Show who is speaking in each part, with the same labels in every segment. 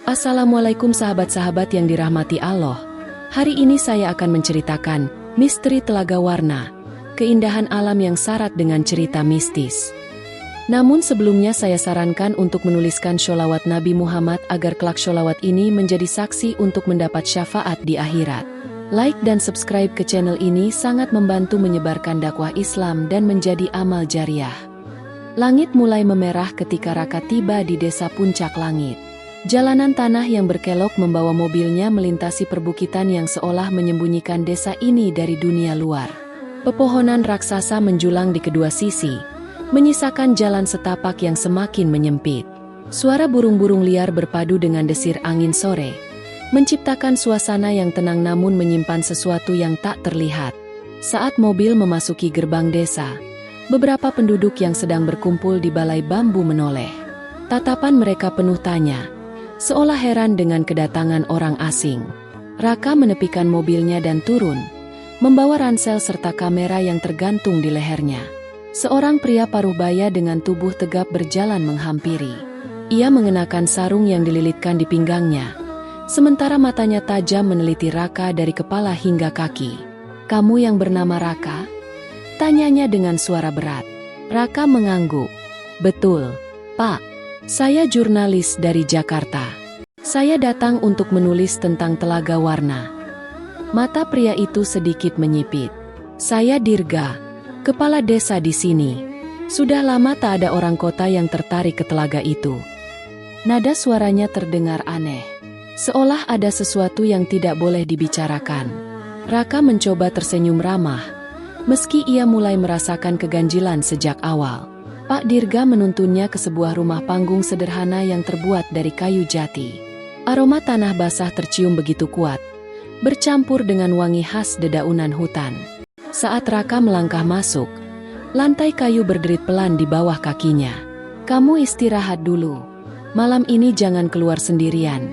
Speaker 1: Assalamualaikum sahabat-sahabat yang dirahmati Allah. Hari ini saya akan menceritakan misteri Telaga Warna, keindahan alam yang syarat dengan cerita mistis. Namun sebelumnya saya sarankan untuk menuliskan sholawat Nabi Muhammad agar kelak sholawat ini menjadi saksi untuk mendapat syafaat di akhirat. Like dan subscribe ke channel ini sangat membantu menyebarkan dakwah Islam dan menjadi amal jariah. Langit mulai memerah ketika Raka tiba di desa Puncak Langit. Jalanan tanah yang berkelok membawa mobilnya melintasi perbukitan yang seolah menyembunyikan desa ini dari dunia luar. Pepohonan raksasa menjulang di kedua sisi, menyisakan jalan setapak yang semakin menyempit. Suara burung-burung liar berpadu dengan desir angin sore, menciptakan suasana yang tenang namun menyimpan sesuatu yang tak terlihat. Saat mobil memasuki gerbang desa, beberapa penduduk yang sedang berkumpul di balai bambu menoleh. Tatapan mereka penuh tanya, seolah heran dengan kedatangan orang asing. Raka menepikan mobilnya dan turun, membawa ransel serta kamera yang tergantung di lehernya. Seorang pria paruh baya dengan tubuh tegap berjalan menghampiri. Ia mengenakan sarung yang dililitkan di pinggangnya, sementara matanya tajam meneliti Raka dari kepala hingga kaki. "Kamu yang bernama Raka?" tanyanya dengan suara berat. Raka mengangguk. "Betul, Pak. Saya jurnalis dari Jakarta. Saya datang untuk menulis tentang Telaga Warna." Mata pria itu sedikit menyipit. "Saya Dirga, kepala desa di sini. Sudah lama tak ada orang kota yang tertarik ke telaga itu." Nada suaranya terdengar aneh, seolah ada sesuatu yang tidak boleh dibicarakan. Raka mencoba tersenyum ramah, meski ia mulai merasakan keganjilan sejak awal. Pak Dirga menuntunnya ke sebuah rumah panggung sederhana yang terbuat dari kayu jati. Aroma tanah basah tercium begitu kuat, bercampur dengan wangi khas dedaunan hutan. Saat Raka melangkah masuk, lantai kayu berderit pelan di bawah kakinya. "Kamu istirahat dulu. Malam ini jangan keluar sendirian,"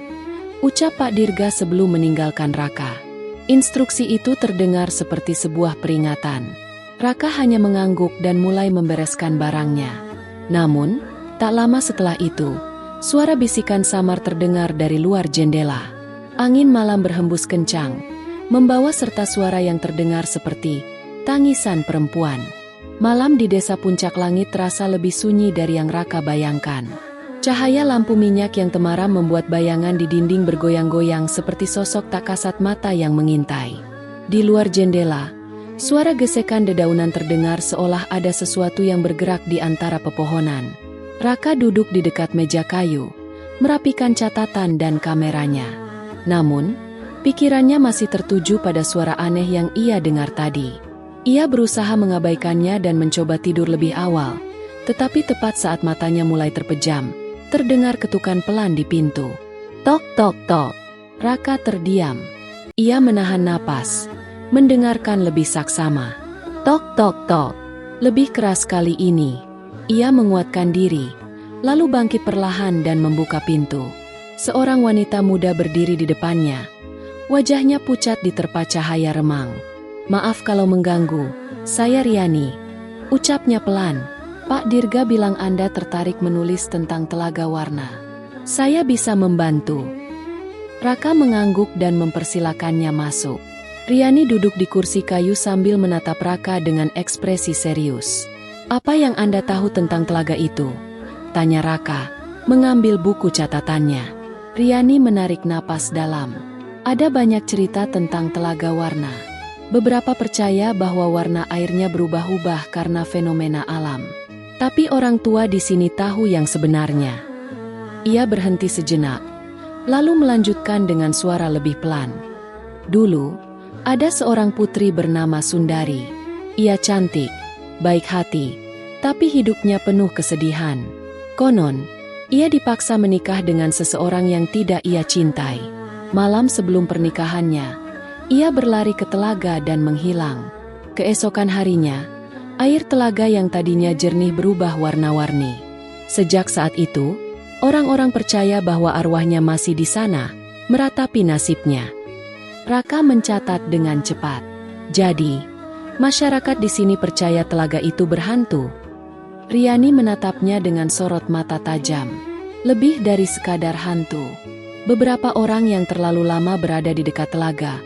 Speaker 1: ucap Pak Dirga sebelum meninggalkan Raka. Instruksi itu terdengar seperti sebuah peringatan. Raka hanya mengangguk dan mulai membereskan barangnya. Namun, tak lama setelah itu, suara bisikan samar terdengar dari luar jendela. Angin malam berhembus kencang, membawa serta suara yang terdengar seperti tangisan perempuan. Malam di desa Puncak Langit terasa lebih sunyi dari yang Raka bayangkan. Cahaya lampu minyak yang temaram membuat bayangan di dinding bergoyang-goyang seperti sosok tak kasat mata yang mengintai. Di luar jendela, suara gesekan dedaunan terdengar seolah ada sesuatu yang bergerak di antara pepohonan. Raka duduk di dekat meja kayu, merapikan catatan dan kameranya. Namun, pikirannya masih tertuju pada suara aneh yang ia dengar tadi. Ia berusaha mengabaikannya dan mencoba tidur lebih awal, tetapi tepat saat matanya mulai terpejam, terdengar ketukan pelan di pintu. Tok tok tok. Raka terdiam. Ia menahan napas, mendengarkan lebih saksama. Tok tok tok. Lebih keras kali ini. Ia menguatkan diri, lalu bangkit perlahan dan membuka pintu. Seorang wanita muda berdiri di depannya. Wajahnya pucat diterpa cahaya remang. "Maaf kalau mengganggu, saya Riani," ucapnya pelan. "Pak Dirga bilang Anda tertarik menulis tentang Telaga Warna. Saya bisa membantu." Raka mengangguk dan mempersilakannya masuk. Riani duduk di kursi kayu sambil menatap Raka dengan ekspresi serius. "Apa yang Anda tahu tentang telaga itu?" tanya Raka, mengambil buku catatannya. Riani menarik napas dalam. "Ada banyak cerita tentang Telaga Warna. Beberapa percaya bahwa warna airnya berubah-ubah karena fenomena alam. Tapi orang tua di sini tahu yang sebenarnya." Ia berhenti sejenak, lalu melanjutkan dengan suara lebih pelan. "Dulu, ada seorang putri bernama Sundari. Ia cantik, baik hati, tapi hidupnya penuh kesedihan. Konon, ia dipaksa menikah dengan seseorang yang tidak ia cintai. Malam sebelum pernikahannya, ia berlari ke telaga dan menghilang. Keesokan harinya, air telaga yang tadinya jernih berubah warna-warni. Sejak saat itu, orang-orang percaya bahwa arwahnya masih di sana, meratapi nasibnya." Raka mencatat dengan cepat. "Jadi, masyarakat di sini percaya telaga itu berhantu?" Riani menatapnya dengan sorot mata tajam. "Lebih dari sekadar hantu. Beberapa orang yang terlalu lama berada di dekat telaga,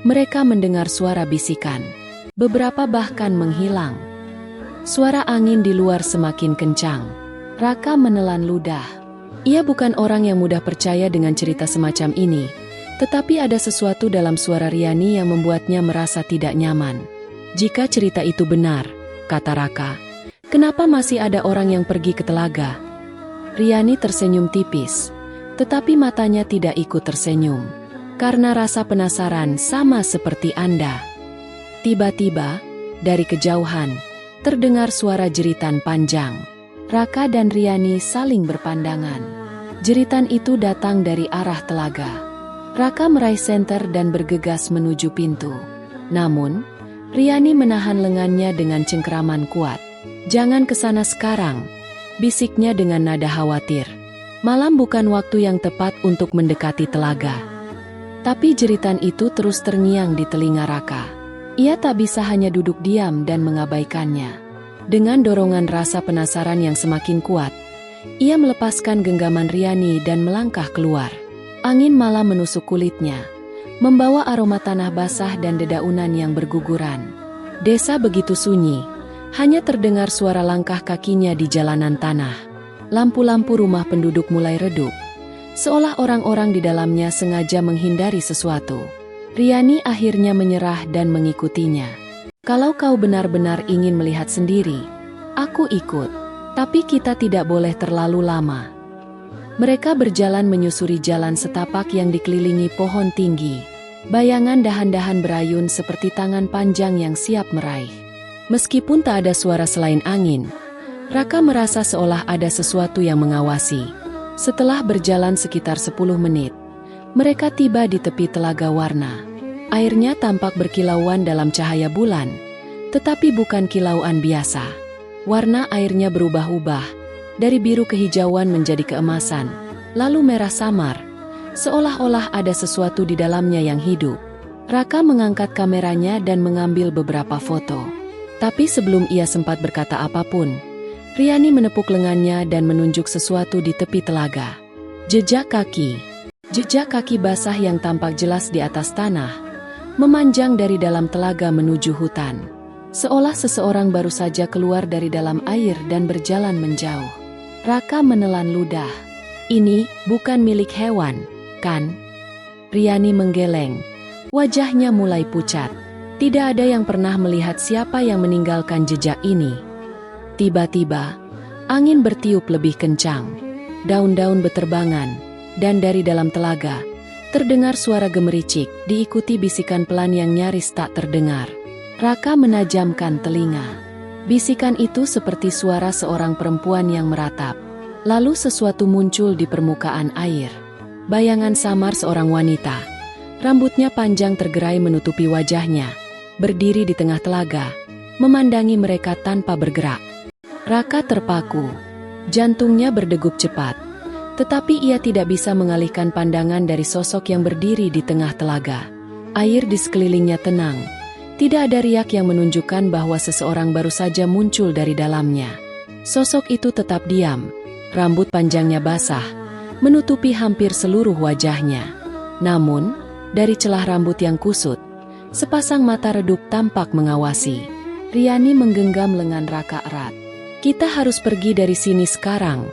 Speaker 1: mereka mendengar suara bisikan. Beberapa bahkan menghilang. Suara angin di luar semakin kencang. Raka menelan ludah. Ia bukan orang yang mudah percaya dengan cerita semacam ini, tetapi ada sesuatu dalam suara Riani yang membuatnya merasa tidak nyaman. Jika cerita itu benar, kata Raka, kenapa masih ada orang yang pergi ke telaga? Riani tersenyum tipis, tetapi matanya tidak ikut tersenyum. Karena rasa penasaran sama seperti Anda. Tiba-tiba, dari kejauhan, terdengar suara jeritan panjang. Raka dan Riani saling berpandangan. Jeritan itu datang dari arah telaga. Raka meraih senter dan bergegas menuju pintu. Namun, Riani menahan lengannya dengan cengkeraman kuat. "Jangan ke sana sekarang," bisiknya dengan nada khawatir. Malam bukan waktu yang tepat untuk mendekati telaga. Tapi jeritan itu terus terngiang di telinga Raka. Ia tak bisa hanya duduk diam dan mengabaikannya. Dengan dorongan rasa penasaran yang semakin kuat, ia melepaskan genggaman Riani dan melangkah keluar. Angin malam menusuk kulitnya, membawa aroma tanah basah dan dedaunan yang berguguran. Desa begitu sunyi, hanya terdengar suara langkah kakinya di jalanan tanah. Lampu-lampu rumah penduduk mulai redup, seolah orang-orang di dalamnya sengaja menghindari sesuatu. Riani akhirnya menyerah dan mengikutinya. "Kalau kau benar-benar ingin melihat sendiri, aku ikut. Tapi kita tidak boleh terlalu lama." Mereka berjalan menyusuri jalan setapak yang dikelilingi pohon tinggi. Bayangan dahan-dahan berayun seperti tangan panjang yang siap meraih. Meskipun tak ada suara selain angin, Raka merasa seolah ada sesuatu yang mengawasi. Setelah berjalan sekitar 10 menit, mereka tiba di tepi telaga warna. Airnya tampak berkilauan dalam cahaya bulan, tetapi bukan kilauan biasa. Warna airnya berubah-ubah, dari biru kehijauan menjadi keemasan, lalu merah samar, seolah-olah ada sesuatu di dalamnya yang hidup. Raka mengangkat kameranya dan mengambil beberapa foto. Tapi sebelum ia sempat berkata apapun, Riani menepuk lengannya dan menunjuk sesuatu di tepi telaga. Jejak kaki. Jejak kaki basah yang tampak jelas di atas tanah, memanjang dari dalam telaga menuju hutan. Seolah seseorang baru saja keluar dari dalam air dan berjalan menjauh. Raka menelan ludah. "Ini bukan milik hewan, kan?" Riani menggeleng. Wajahnya mulai pucat. Tidak ada yang pernah melihat siapa yang meninggalkan jejak ini. Tiba-tiba, angin bertiup lebih kencang. Daun-daun beterbangan, dan dari dalam telaga, terdengar suara gemericik, diikuti bisikan pelan yang nyaris tak terdengar. Raka menajamkan telinga. Bisikan itu seperti suara seorang perempuan yang meratap. Lalu sesuatu muncul di permukaan air. Bayangan samar seorang wanita. Rambutnya panjang tergerai menutupi wajahnya, berdiri di tengah telaga, memandangi mereka tanpa bergerak. Raka terpaku. Jantungnya berdegup cepat. Tetapi ia tidak bisa mengalihkan pandangan dari sosok yang berdiri di tengah telaga. Air di sekelilingnya tenang. Tidak ada riak yang menunjukkan bahwa seseorang baru saja muncul dari dalamnya. Sosok itu tetap diam. Rambut panjangnya basah, menutupi hampir seluruh wajahnya. Namun, dari celah rambut yang kusut, sepasang mata redup tampak mengawasi. Riani menggenggam lengan Raka erat. "Kita harus pergi dari sini sekarang,"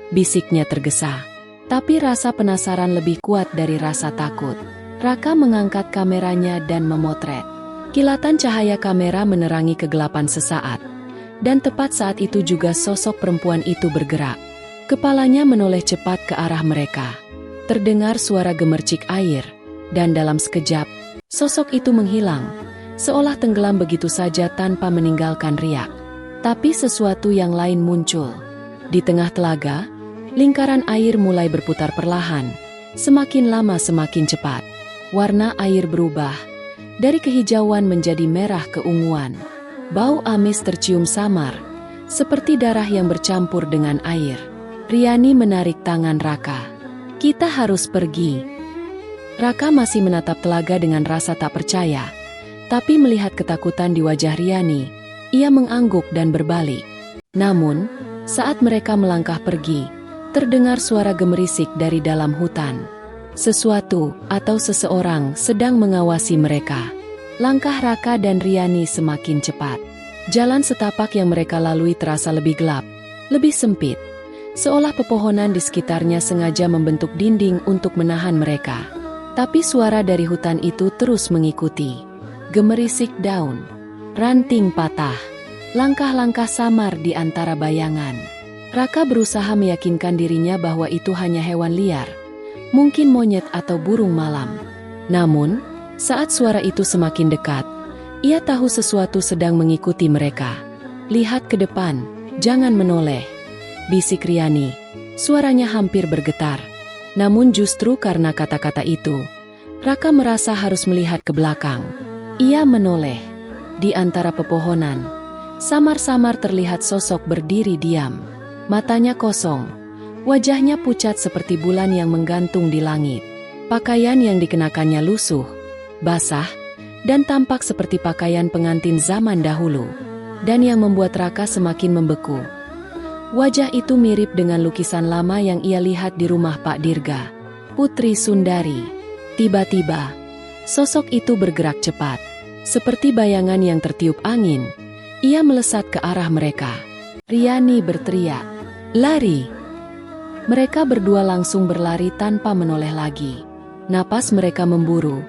Speaker 1: bisiknya tergesa. Tapi rasa penasaran lebih kuat dari rasa takut. Raka mengangkat kameranya dan memotret. Kilatan cahaya kamera menerangi kegelapan sesaat. Dan tepat saat itu juga sosok perempuan itu bergerak. Kepalanya menoleh cepat ke arah mereka. Terdengar suara gemercik air. Dan dalam sekejap, sosok itu menghilang. Seolah tenggelam begitu saja tanpa meninggalkan riak. Tapi sesuatu yang lain muncul. Di tengah telaga, lingkaran air mulai berputar perlahan. Semakin lama semakin cepat. Warna air berubah. Dari kehijauan menjadi merah keunguan. Bau amis tercium samar, seperti darah yang bercampur dengan air. Riani menarik tangan Raka. "Kita harus pergi." Raka masih menatap telaga dengan rasa tak percaya. Tapi melihat ketakutan di wajah Riani, ia mengangguk dan berbalik. Namun, saat mereka melangkah pergi, terdengar suara gemerisik dari dalam hutan. Sesuatu atau seseorang sedang mengawasi mereka. Langkah Raka dan Riani semakin cepat. Jalan setapak yang mereka lalui terasa lebih gelap, lebih sempit. Seolah pepohonan di sekitarnya sengaja membentuk dinding untuk menahan mereka. Tapi suara dari hutan itu terus mengikuti. Gemerisik daun, ranting patah, langkah-langkah samar di antara bayangan. Raka berusaha meyakinkan dirinya bahwa itu hanya hewan liar, mungkin monyet atau burung malam. Namun, saat suara itu semakin dekat, ia tahu sesuatu sedang mengikuti mereka. "Lihat ke depan, jangan menoleh," bisik Riani. Suaranya hampir bergetar. Namun justru karena kata-kata itu, Raka merasa harus melihat ke belakang. Ia menoleh. Di antara pepohonan, samar-samar terlihat sosok berdiri diam. Matanya kosong, wajahnya pucat seperti bulan yang menggantung di langit. Pakaian yang dikenakannya lusuh, basah, dan tampak seperti pakaian pengantin zaman dahulu. Dan yang membuat Raka semakin membeku. Wajah itu mirip dengan lukisan lama yang ia lihat di rumah Pak Dirga, Putri Sundari. Tiba-tiba, sosok itu bergerak cepat. Seperti bayangan yang tertiup angin, ia melesat ke arah mereka. Riani berteriak, "Lari!" Mereka berdua langsung berlari tanpa menoleh lagi. Napas mereka memburu,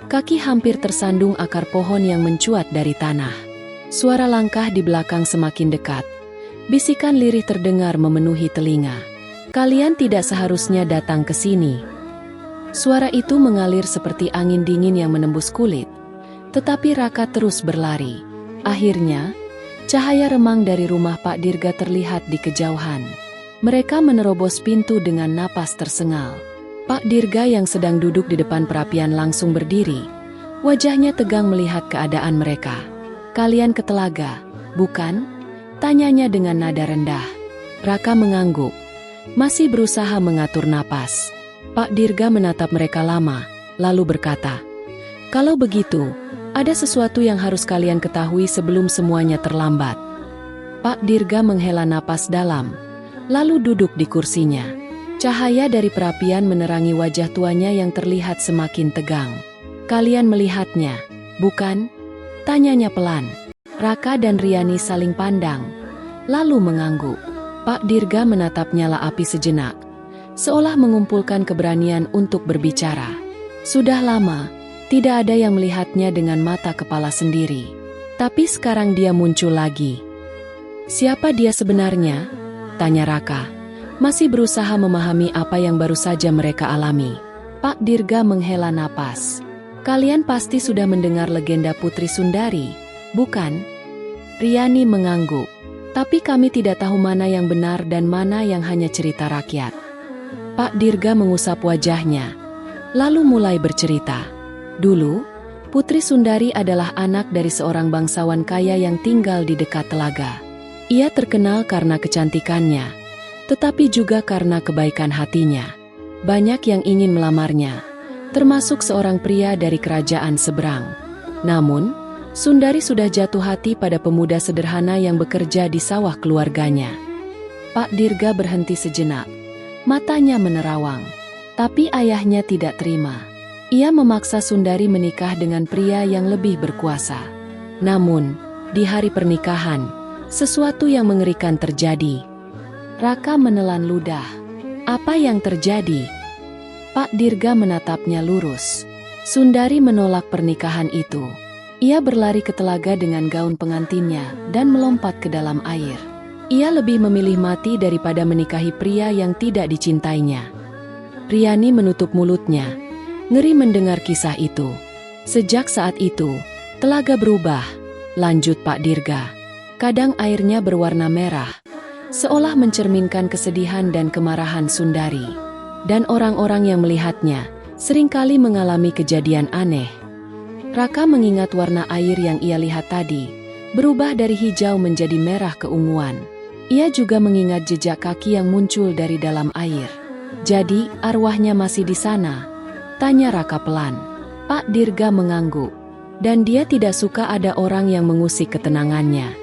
Speaker 1: kaki hampir tersandung akar pohon yang mencuat dari tanah. Suara langkah di belakang semakin dekat. Bisikan lirih terdengar memenuhi telinga. "Kalian tidak seharusnya datang ke sini." Suara itu mengalir seperti angin dingin yang menembus kulit. Tetapi Raka terus berlari. Akhirnya, cahaya remang dari rumah Pak Dirga terlihat di kejauhan. Mereka menerobos pintu dengan napas tersengal. Pak Dirga yang sedang duduk di depan perapian langsung berdiri. Wajahnya tegang melihat keadaan mereka. "Kalian ke telaga, bukan?" tanyanya dengan nada rendah. Raka mengangguk, masih berusaha mengatur napas. Pak Dirga menatap mereka lama, lalu berkata, "Kalau begitu, ada sesuatu yang harus kalian ketahui sebelum semuanya terlambat." Pak Dirga menghela napas dalam, lalu duduk di kursinya. Cahaya dari perapian menerangi wajah tuanya yang terlihat semakin tegang. "Kalian melihatnya, bukan?" tanyanya pelan. Raka dan Riani saling pandang, lalu mengangguk. Pak Dirga menatap nyala api sejenak, seolah mengumpulkan keberanian untuk berbicara. Sudah lama, tidak ada yang melihatnya dengan mata kepala sendiri. Tapi sekarang dia muncul lagi. "Siapa dia sebenarnya?" tanya Raka, masih berusaha memahami apa yang baru saja mereka alami. Pak Dirga menghela napas. "Kalian pasti sudah mendengar legenda Putri Sundari, bukan?" Riani mengangguk. "Tapi kami tidak tahu mana yang benar dan mana yang hanya cerita rakyat." Pak Dirga mengusap wajahnya, lalu mulai bercerita. Dulu, Putri Sundari adalah anak dari seorang bangsawan kaya yang tinggal di dekat telaga. Ia terkenal karena kecantikannya, tetapi juga karena kebaikan hatinya. Banyak yang ingin melamarnya, termasuk seorang pria dari kerajaan seberang. Namun, Sundari sudah jatuh hati pada pemuda sederhana yang bekerja di sawah keluarganya. Pak Dirga berhenti sejenak, matanya menerawang. Tapi ayahnya tidak terima. Ia memaksa Sundari menikah dengan pria yang lebih berkuasa. Namun, di hari pernikahan, sesuatu yang mengerikan terjadi. Raka menelan ludah. "Apa yang terjadi?" Pak Dirga menatapnya lurus. Sundari menolak pernikahan itu. Ia berlari ke telaga dengan gaun pengantinnya dan melompat ke dalam air. Ia lebih memilih mati daripada menikahi pria yang tidak dicintainya. Riani menutup mulutnya, ngeri mendengar kisah itu. Sejak saat itu, telaga berubah, lanjut Pak Dirga. Kadang airnya berwarna merah, seolah mencerminkan kesedihan dan kemarahan Sundari. Dan orang-orang yang melihatnya seringkali mengalami kejadian aneh. Raka mengingat warna air yang ia lihat tadi, berubah dari hijau menjadi merah keunguan. Ia juga mengingat jejak kaki yang muncul dari dalam air. "Jadi, arwahnya masih di sana?" tanya Raka pelan. Pak Dirga mengangguk, dan dia tidak suka ada orang yang mengusik ketenangannya.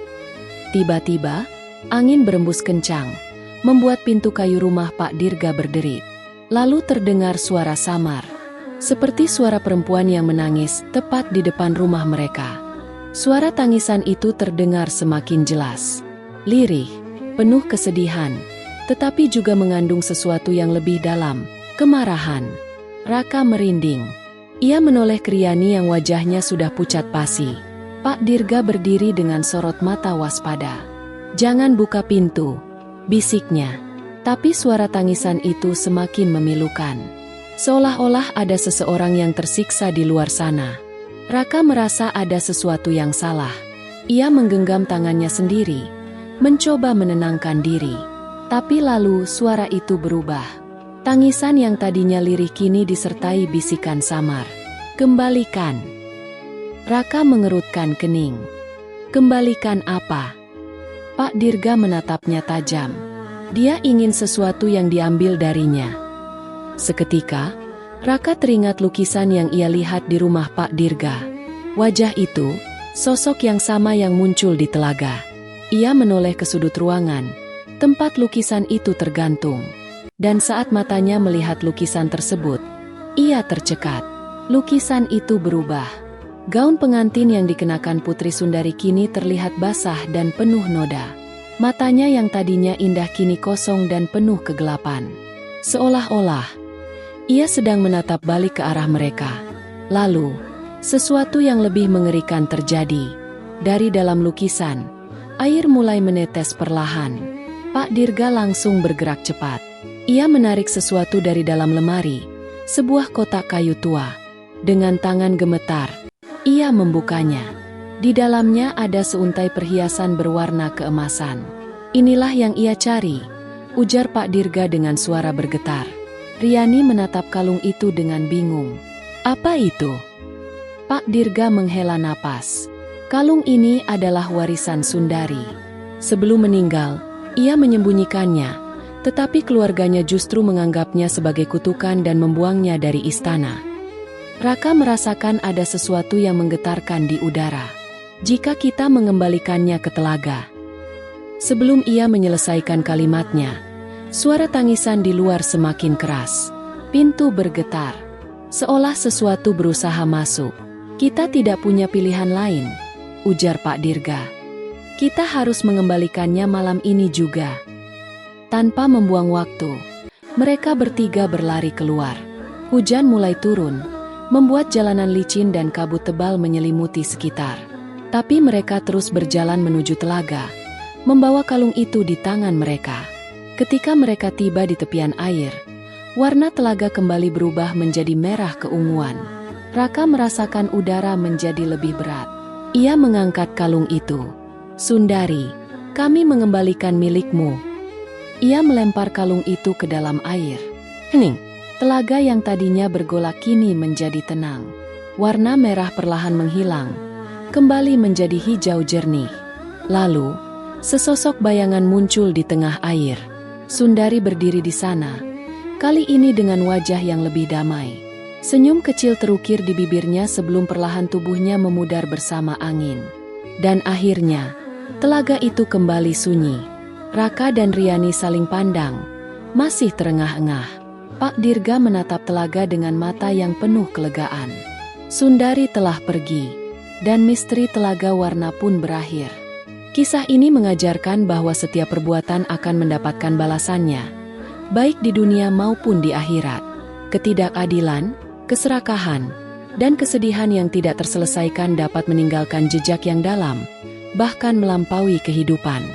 Speaker 1: Tiba-tiba, angin berembus kencang, membuat pintu kayu rumah Pak Dirga berderit. Lalu terdengar suara samar, seperti suara perempuan yang menangis tepat di depan rumah mereka. Suara tangisan itu terdengar semakin jelas, lirih, penuh kesedihan, tetapi juga mengandung sesuatu yang lebih dalam, kemarahan. Raka merinding. Ia menoleh ke Riani yang wajahnya sudah pucat pasi. Pak Dirga berdiri dengan sorot mata waspada. "Jangan buka pintu," bisiknya. Tapi suara tangisan itu semakin memilukan. Seolah-olah ada seseorang yang tersiksa di luar sana. Raka merasa ada sesuatu yang salah. Ia menggenggam tangannya sendiri, mencoba menenangkan diri. Tapi lalu suara itu berubah. Tangisan yang tadinya lirih kini disertai bisikan samar. "Kembalikan." Raka mengerutkan kening. "Kembalikan apa?" Pak Dirga menatapnya tajam. Dia ingin sesuatu yang diambil darinya. Seketika, Raka teringat lukisan yang ia lihat di rumah Pak Dirga. Wajah itu, sosok yang sama yang muncul di telaga. Ia menoleh ke sudut ruangan, tempat lukisan itu tergantung. Dan saat matanya melihat lukisan tersebut, ia tercekat. Lukisan itu berubah. Gaun pengantin yang dikenakan Putri Sundari kini terlihat basah dan penuh noda. Matanya yang tadinya indah kini kosong dan penuh kegelapan. Seolah-olah ia sedang menatap balik ke arah mereka. Lalu, sesuatu yang lebih mengerikan terjadi. Dari dalam lukisan, air mulai menetes perlahan. Pak Dirga langsung bergerak cepat. Ia menarik sesuatu dari dalam lemari, sebuah kotak kayu tua. Dengan tangan gemetar, ia membukanya. Di dalamnya ada seuntai perhiasan berwarna keemasan. "Inilah yang ia cari," ujar Pak Dirga dengan suara bergetar. Riani menatap kalung itu dengan bingung. "Apa itu?" Pak Dirga menghela napas. "Kalung ini adalah warisan Sundari. Sebelum meninggal, ia menyembunyikannya, tetapi keluarganya justru menganggapnya sebagai kutukan dan membuangnya dari istana." Raka merasakan ada sesuatu yang menggetarkan di udara. "Jika kita mengembalikannya ke telaga." Sebelum ia menyelesaikan kalimatnya, suara tangisan di luar semakin keras. Pintu bergetar, seolah sesuatu berusaha masuk. "Kita tidak punya pilihan lain," ujar Pak Dirga. "Kita harus mengembalikannya malam ini juga." Tanpa membuang waktu, mereka bertiga berlari keluar. Hujan mulai turun, membuat jalanan licin dan kabut tebal menyelimuti sekitar. Tapi mereka terus berjalan menuju telaga, membawa kalung itu di tangan mereka. Ketika mereka tiba di tepian air, warna telaga kembali berubah menjadi merah keunguan. Raka merasakan udara menjadi lebih berat. Ia mengangkat kalung itu. "Sundari, kami mengembalikan milikmu." Ia melempar kalung itu ke dalam air. Hening. Telaga yang tadinya bergolak kini menjadi tenang. Warna merah perlahan menghilang, kembali menjadi hijau jernih. Lalu, sesosok bayangan muncul di tengah air. Sundari berdiri di sana, kali ini dengan wajah yang lebih damai. Senyum kecil terukir di bibirnya sebelum perlahan tubuhnya memudar bersama angin. Dan akhirnya, telaga itu kembali sunyi. Raka dan Riani saling pandang, masih terengah-engah. Pak Dirga menatap telaga dengan mata yang penuh kelegaan. Sundari telah pergi, dan misteri telaga warna pun berakhir. Kisah ini mengajarkan bahwa setiap perbuatan akan mendapatkan balasannya, baik di dunia maupun di akhirat. Ketidakadilan, keserakahan, dan kesedihan yang tidak terselesaikan dapat meninggalkan jejak yang dalam, bahkan melampaui kehidupan.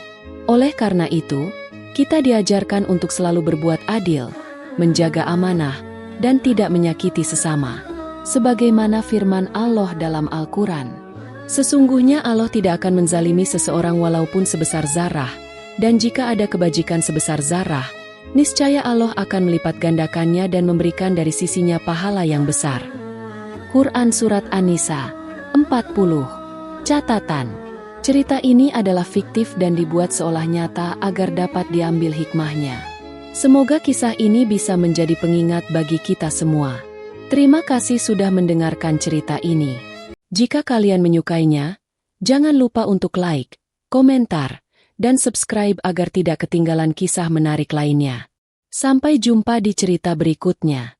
Speaker 1: Oleh karena itu, kita diajarkan untuk selalu berbuat adil, menjaga amanah, dan tidak menyakiti sesama. Sebagaimana firman Allah dalam Al-Quran, "Sesungguhnya Allah tidak akan menzalimi seseorang walaupun sebesar zarah, dan jika ada kebajikan sebesar zarah, niscaya Allah akan melipat gandakannya dan memberikan dari sisinya pahala yang besar." Quran Surat An-Nisa 40. Catatan: cerita ini adalah fiktif dan dibuat seolah nyata agar dapat diambil hikmahnya. Semoga kisah ini bisa menjadi pengingat bagi kita semua. Terima kasih sudah mendengarkan cerita ini. Jika kalian menyukainya, jangan lupa untuk like, komentar, dan subscribe agar tidak ketinggalan kisah menarik lainnya. Sampai jumpa di cerita berikutnya.